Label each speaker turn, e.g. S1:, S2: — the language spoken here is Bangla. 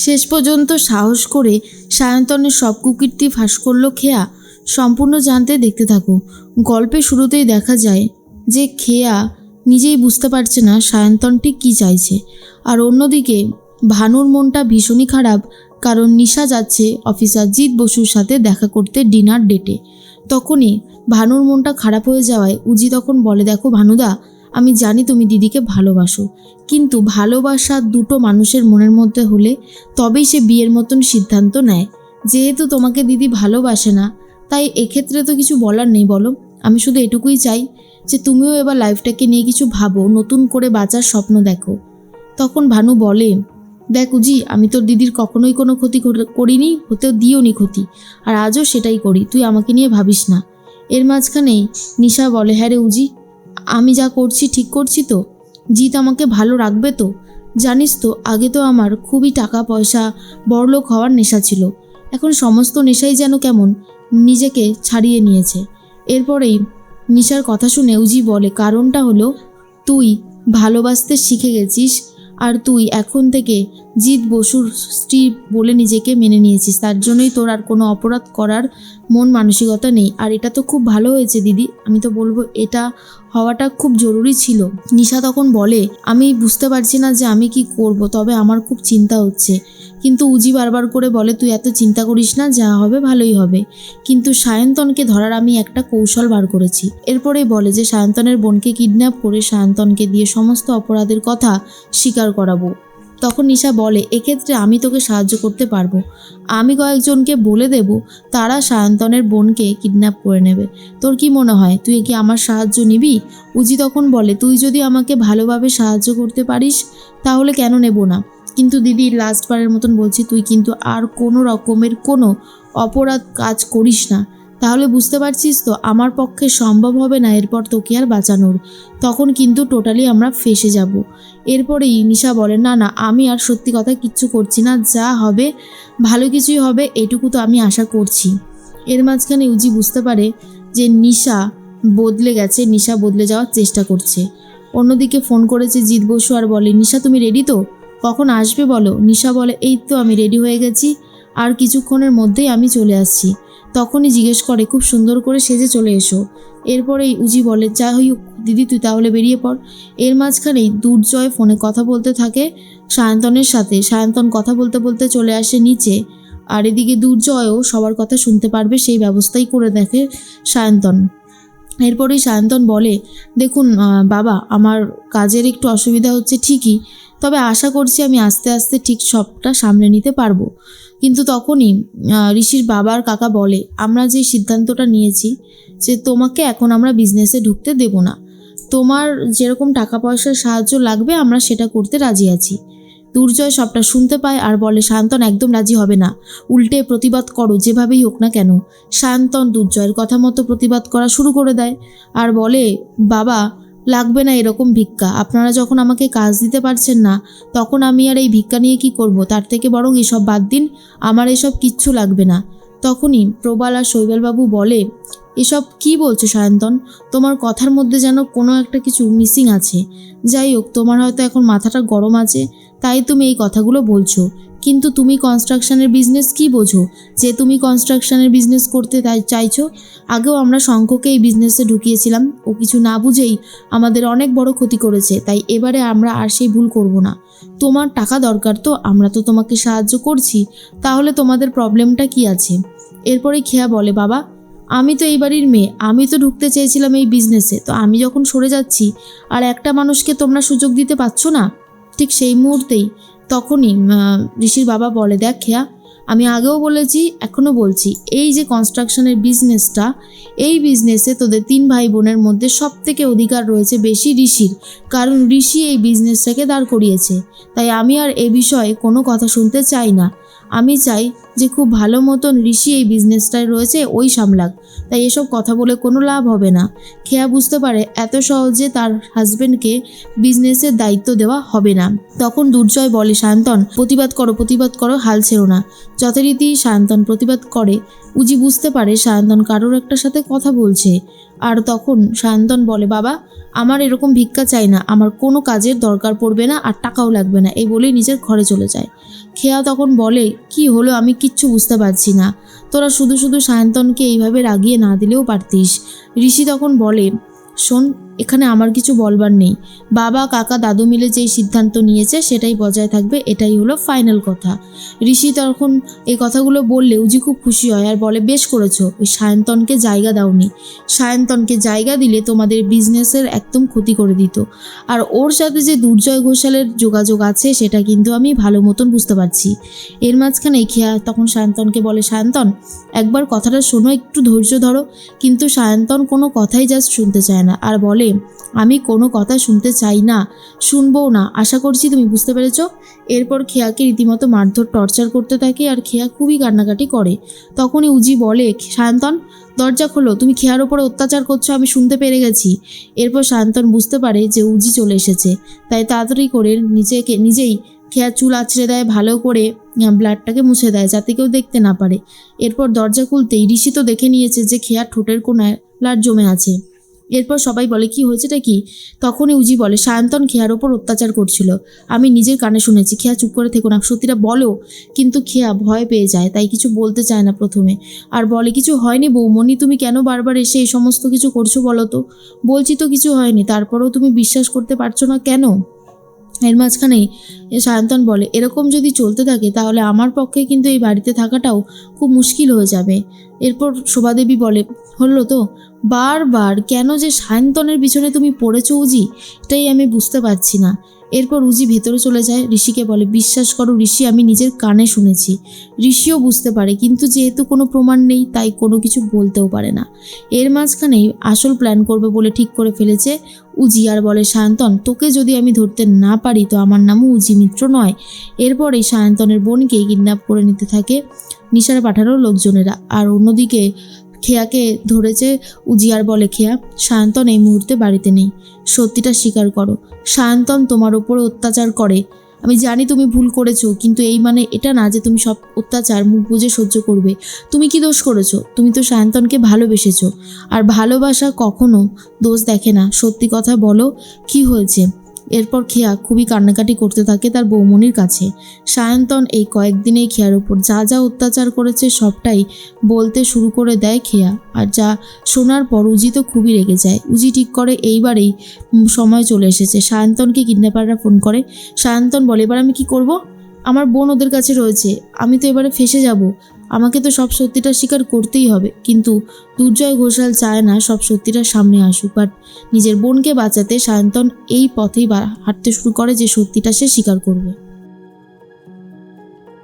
S1: শেষ পর্যন্ত সাহস করে সায়ন্তনের সব কুকীর্তি ফাঁস করলো খেয়া। সম্পূর্ণ জানতে দেখতে থাকো। গল্পের শুরুতেই দেখা যায় যে খেয়া নিজেই বুঝতে পারছে না সায়ন্তনটি কী চাইছে। আর অন্যদিকে ভানুর মনটা ভীষণই খারাপ, কারণ নিশা যাচ্ছে অফিসার জিৎ বসুর সাথে দেখা করতে ডিনার ডেটে। তখনই ভানুর মনটা খারাপ হয়ে যাওয়ায় উজি তখন বলে, দেখো ভানুদা, আমি জানি তুমি দিদিকে ভালোবাসো, কিন্তু ভালোবাসা দুটো মানুষের মনের মধ্যে হলে তবেই সে বিয়ের মতন সিদ্ধান্ত নেয়। যেহেতু তোমাকে দিদি ভালোবাসে না, তাই এক্ষেত্রে তো কিছু বলার নেই বলো। আমি শুধু এটুকুই চাই যে তুমিও এবার লাইফটাকে নিয়ে কিছু ভাবো, নতুন করে বাঁচার স্বপ্ন দেখো। তখন ভানু বলে, দেখ উজি, আমি তোর দিদির কখনোই কোনো ক্ষতি করিনি, হতেও দিওনি ক্ষতি, আর আজও সেটাই করি, তুই আমাকে নিয়ে ভাবিস না। এর মাঝখানেই নিশা বলে, হ্যাঁ রে উজি, আমি যা করছি ঠিক করছি তো? জিৎ আমাকে ভালো রাখবে তো? জানিস তো আগে তো আমার খুবই টাকা পয়সা বড়লোক হওয়ার নেশা ছিল, এখন সমস্ত নেশাই যেন কেমন নিজেকে ছাড়িয়ে নিয়েছে। এরপরেই নিশার কথা শুনে উজি বলে, কারণটা হলো তুই ভালোবাসতে শিখে গেছিস, আর তুই এখন থেকে জিৎ বসুর স্ত্রী বলে নিজেকে মেনে নিয়েছিস, তার জন্যই তোর আর কোনো অপরাধ করার মন মানসিকতা নেই। আর এটা তো খুব ভালো হয়েছে দিদি, আমি তো বলবো এটা হওয়াটা খুব জরুরি ছিল। নিশা তখন বলে, আমি বুঝতে পারছি না যে আমি কি করব, তবে আমার খুব চিন্তা হচ্ছে। কিন্তু উজি বারবার করে বলে, তুই এত চিন্তা করিস না, যা হবে ভালোই হবে। কিন্তু সায়ন্তনকে ধরার আমি একটা কৌশল বার করেছি। এরপরেই বলে যে সায়ন্তনের বোনকে কিডন্যাপ করে সায়ন্তনকে দিয়ে সমস্ত অপরাধের কথা স্বীকার করাবো। তখন নিশা বলে, এক্ষেত্রে আমি তোকে সাহায্য করতে পারবো। আমি কয়েকজনকে বলে দেব, তারা সায়ন্তনের বোনকে কিডন্যাপ করে নেবে। তোর কি মনে হয়, তুই কি আমার সাহায্য নিবি? উজি তখন বলে, তুই যদি আমাকে ভালোভাবে সাহায্য করতে পারিস তাহলে কেন নেব না। কিন্তু দিদি, লাস্টবারের মতন বলছি, তুই কিন্তু আর কোনো রকমের কোনো অপরাধ কাজ করিস না, তাহলে বুঝতে পারছিস তো আমার পক্ষে সম্ভব হবে না এরপর তোকে আর বাঁচানোর। তখন কিন্তু টোটালি আমরা ফেঁসে যাব। এরপরেই নিশা বলে, না না, আমি আর সত্যি কথা কিচ্ছু করছি না, যা হবে ভালো কিছুই হবে, এটুকু তো আমি আশা করছি। এর মাঝখানে উজি বুঝতে পারে যে নিশা বদলে গেছে, নিশা বদলে যাওয়ার চেষ্টা করছে। অন্যদিকে ফোন করেছে জিৎ বসু আর বলে, নিশা তুমি রেডি তো? কখন আসবে বলো? নিশা বলে, এই তো আমি রেডি হয়ে গেছি, আর কিছুক্ষণের মধ্যেই আমি চলে আসছি। তখনই জিজ্ঞেস করে, খুব সুন্দর করে সেজে চলে এসো। এরপরেই উজি বলে, যা হইউক দিদি, তুই তাহলে বেরিয়ে পড়। এর মাঝখানেই দুর্জয় ফোনে কথা বলতে থাকে সায়ন্তনের সাথে। সায়ন্তন কথা বলতে বলতে চলে আসে নিচে, আর এদিকে দুর্জয়ও সবার কথা শুনতে পারবে সেই ব্যবস্থাই করে দেখে সায়ন্তন। এরপরেই সায়ন্তন বলে, দেখুন বাবা, আমার কাজের একটু অসুবিধা হচ্ছে ঠিকই, তবে আশা করছি আমি আস্তে আস্তে ঠিক সবটা সামলে নিতে পারবো। কিন্তু তখনই ঋষির বাবার কাকা বলে, আমরা যে সিদ্ধান্তটা নিয়েছি যে তোমাকে এখন আমরা বিজনেসে ঢুকতে দেব না, তোমার যেরকম টাকা পয়সার সাহায্য লাগবে আমরা সেটা করতে রাজি আছি। দুর্জয় সবটা শুনতে পায় আর বলে, সায়ন্তন একদম রাজি হবে না, উল্টে প্রতিবাদ করো যেভাবেই হোক না কেন। সায়ন্তন দুর্জয়ের কথা মতো প্রতিবাদ করা শুরু করে দেয় আর বলে, বাবা লাগবে না এরকম ভিক্ষা, আপনারা যখন আমাকে কাজ দিতে পারছেন না তখন আমি আর এই ভিক্ষা নিয়ে কি করব, তার থেকে বরং এসব বাদ দিন, আমার এসব কিচ্ছু লাগবে না। তখনই প্রবাল আর শৈবালবাবু বলে, এসব কি বলছো সায়ন্তন, তোমার কথার মধ্যে যেন কোনো একটা কিছু মিসিং আছে। যাই হোক, তোমার হয়তো এখন মাথাটা গরম আছে তাই তুমি এই কথাগুলো বলছো, কিন্তু তুমি কনস্ট্রাকশনের বিজনেস কি বোঝো যে তুমি কনস্ট্রাকশনের বিজনেস করতে চাইছো? আগেও আমরা শঙ্খকে এই বিজনেসে ঢুকিয়েছিলাম, ও কিছু না বুঝেই আমাদের অনেক বড় ক্ষতি করেছে, তাই এবারে আমরা আর সেই ভুল করব না। তোমার টাকা দরকার তো, আমরা তো তোমাকে সাহায্য করছি, তাহলে তোমাদের প্রবলেমটা কি আছে? এরপরে খেয়া বলে, বাবা আমি তো এই বাড়ির মেয়ে, আমি তো ঢুকতে চেয়েছিলাম এই বিজনেসে, তো আমি যখন সরে যাচ্ছি আর একটা মানুষকে তোমরা সুযোগ দিতে পারছো না। ঠিক সেই মুহূর্তেই তখনই ঋষির বাবা বলে, দেখ খেয়া, আমি আগেও বলেছি এখনও বলছি, এই যে কনস্ট্রাকশনের বিজনেসটা, এই বিজনেসে তোদের 3 ভাই বোনের মধ্যে সব থেকে অধিকার রয়েছে বেশি ঋষির, কারণ ঋষি এই বিজনেসটাকে দাঁড় করিয়েছে। তাই আমি আর এ বিষয়ে কোনো কথা শুনতে চাই না, আমি চাই যে খুব ভালো মতন ঋষি এই বিজনেসটায় রয়েছে ওই সামলাক, তাই এসব কথা বলে কোনো লাভ হবে না। খেয়া বুঝতে পারে এত সহজে তার হাজবেন্ডকে বিজনেসের দায়িত্ব দেওয়া হবে না। তখন দুর্জয় বলে, সায়ন্তন প্রতিবাদ করো, হাল ছেড়ো না। যথারীতি সায়ন্তন প্রতিবাদ করে। উজি বুঝতে পারে সায়ন্তন কারোর একটা সাথে কথা বলছে, আর তখন সায়ন্তন বলে, বাবা আমার এরকম ভিক্ষা চাই না, আমার কোনো কাজের দরকার পড়বে না আর টাকাও লাগবে না, এই বলেই নিজের ঘরে চলে যায়। খেয়া তখন বলে, কি হলো আমি কিচ্ছু বুঝতে পারছি না, তোরা শুধু শুধু সায়ন্তনকে এইভাবে রাগিয়ে না দিলেও পারতিস। ঋষি তখন বলে, শোন, এখানে আমার কিছু বলবার নেই, বাবা কাকা দাদু মিলে যেই সিদ্ধান্ত নিয়েছে সেটাই বজায় থাকবে, এটাই হলো ফাইনাল কথা। ঋষি তখন এই কথাগুলো বললে উজি খুব খুশি হয় আর বলে, বেশ করেছো, ওই সায়ন্তনকে জায়গা দাওনি, সায়ন্তনকে জায়গা দিলে তোমাদের বিজনেসের একদম ক্ষতি করে দিত। আর ওর সাথে যে দুর্জয় ঘোষালের যোগাযোগ আছে সেটা কিন্তু আমি ভালো মতন বুঝতে পারছি। এর মাঝখানে খেয়া তখন সায়ন্তনকে বলে, সায়ন্তন একবার কথাটা শোনো, একটু ধৈর্য ধরো। কিন্তু সায়ন্তন কোনো কথাই জাস্ট শুনতে চায় না আর বলে, আমি কোনো কথা শুনতে চাই না, শুনবও না, আশা করছি তুমি বুঝতে পেরেছ। এরপর খেয়াকে রীতিমতো মারধর টর্চার করতে থাকে আর খেয়া খুবই কান্নাকাটি করে। তখনই উজি বলে, সায়ন্তন দরজা খোলো, তুমি খেয়ার ওপরে অত্যাচার করছো, আমি শুনতে পেরে গেছি। এরপর সায়ন্তন বুঝতে পারে যে উজি চলে এসেছে, তাই তাড়াতাড়ি করে নিজেই খেয়ার চুল আঁচড়ে দেয়, ভালো করে ব্লাডটাকে মুছে দেয় যাতে কেউ দেখতে না পারে। এরপর দরজা খুলতেই ঋষি তো দেখে নিয়েছে যে খেয়ার ঠোঁটের কোণায় ব্লাড জমে আছে। এরপর সবাই বলে, কি হয়েছেটা কি? তখনই উজি বলে, সায়ন্তন খেয়ার ওপর অত্যাচার করছিল, আমি নিজের কানে শুনেছি। খেয়া চুপ করে থেকো না, সত্যিটা বলো। কিন্তু খেয়া ভয় পেয়ে যায়, তাই কিছু বলতে চায় না প্রথমে, আর বলে, কিছু হয়নি বৌমণি, তুমি কেন বারবার এসে এই সমস্ত কিছু করছো বলো তো? বলছি তো কিছু হয়নি, তারপরেও তুমি বিশ্বাস করতে পারছো না কেন? এর মাঝখানেই সায়ন্তন বলে, এরকম যদি চলতে থাকে তাহলে আমার পক্ষে কিন্তু এই বাড়িতে থাকাটাও খুব মুশকিল হয়ে যাবে। এরপর শোভাদেবী বলে, হলো তো, বারবার কেন যে সায়ন্তনের পিছনে তুমি পড়েছো উজি, এটাই আমি বুঝতে পারছি না। এরপর উজি ভেতরে চলে যায়, ঋষিকে বলে, বিশ্বাস করো ঋষি, আমি নিজের কানে শুনেছি। ঋষিও বুঝতে পারে, কিন্তু যেহেতু কোনো প্রমাণ নেই তাই কোনো কিছু বলতেও পারে না। এর মাঝখানেই আসল প্ল্যান করবে বলে ঠিক করে ফেলেছে উজি আর বলে, সায়ন্তন তোকে যদি আমি ধরতে না পারি তো আমার নামও উজি মিত্র নয়। এরপরেই সায়ন্তনের বোনকে কিডন্যাপ করে নিতে থাকে নিশার পাঠানো লোকজনেরা। আর অন্যদিকে খেয়াকে ধরেছে উজি আর বলে, খেয়া, সায়ন্তন এই মুহূর্তে বাড়িতে নেই, সত্যিটা স্বীকার করো, সায়ন্তন তোমার ওপরে অত্যাচার করে। আমি জানি তুমি ভুল করেছো, কিন্তু এই মানে এটা না যে তুমি সব অত্যাচার মুখ বুজে সহ্য করবে। তুমি কি দোষ করেছো? তুমি তো সায়ন্তনকে ভালোবেসেছো, আর ভালোবাসা কখনো দোষ দেখে না। সত্যি কথা বলো, কি হয়েছে? এরপর খেয়া খুবই কান্নাকাটি করতে থাকে তার বৌমনির কাছে। সায়ন্তন এই কয়েকদিনেই খেয়ার উপর যা যা অত্যাচার করেছে সবটাই বলতে শুরু করে দেয় খেয়া। আর যা শোনার পর উজি তো খুবই রেগে যায়। উজি ঠিক করে এইবারেই সময় চলে এসেছে। সায়ন্তনকে কিডন্যাপাররা ফোন করে। সায়ন্তন বলে, এবার আমি কি করব? আমার বোন ওদের কাছে রয়েছে, আমি তো এবারে ফেঁসে যাব, আমাকে তো সব সত্যিটা স্বীকার করতেই হবে। কিন্তু দুর্জয় ঘোষাল চায় না সব সত্যিটা সামনে আসুক, বাট নিজের বোনকে বাঁচাতে সায়ন্তন এই পথেই হাঁটতে শুরু করে যে সত্যিটা সে স্বীকার করবে।